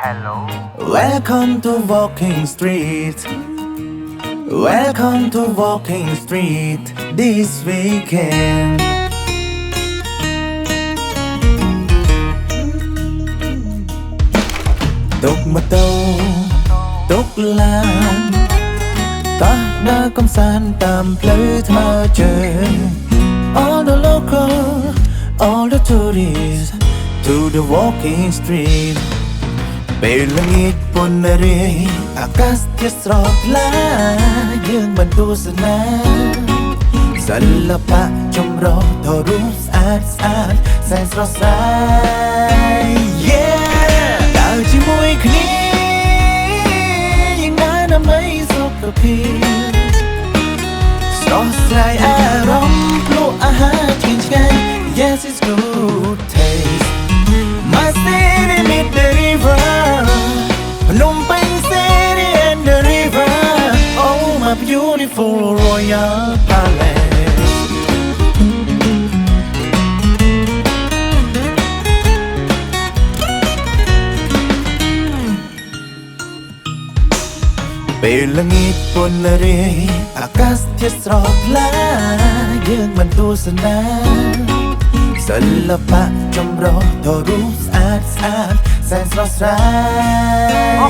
Hello. Welcome to Walking Street. Welcome to Walking Street this weekend. ទុកម៉ូតូទុកឡានតោះដើរកំសាន្តតាមផ្លូវថ្មើរជើង All the local, all the tourists to the walking street ពេលល្ងាចពន្រាយអាកាសធាតុស្រស់ថ្លាយើងបានទស្សនាសិល្បៈចម្រុះថតរូបស្អាតស្អាតសែនស្រស់ស្រាយ Yeah ដើរជាមួយគ្នាយ៉ាងណាដើម្បីសុខភាពស្រស់ស្រាយអារម្មណ៍ភ្លក់អាហារឆ្ងាញ់ Yes it's good taste My city meet the river Phnom Penh city and the river Oh my beautiful royal palace ពេលល្ងាចពន្រាយអាកាសធាតុស្រស់ថ្លាយើងបានទស្សនាសិល្បៈចម្រុះថតរូបស្អាតស្អាតសែនស្រស់ស្រា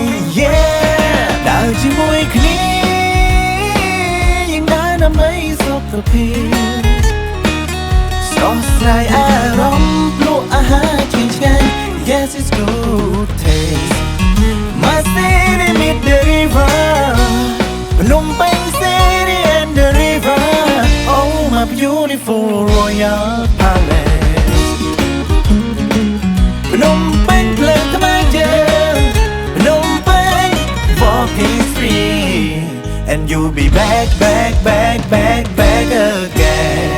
យ Yeah ដើរជាមួយគ្នាយ៉ាងណាដើម្បីសុខភាពស្រស់ស្រាយអារម្មណ៍ភ្លក់អាហារឆ្ងាញ់ Yes it's good taste My city meet the river Phnom Penh city and the river Oh my beautiful royal palace Phnom Penh ផ្លូវថ្មើរជើង Phnom Penh walking street And you'll be back again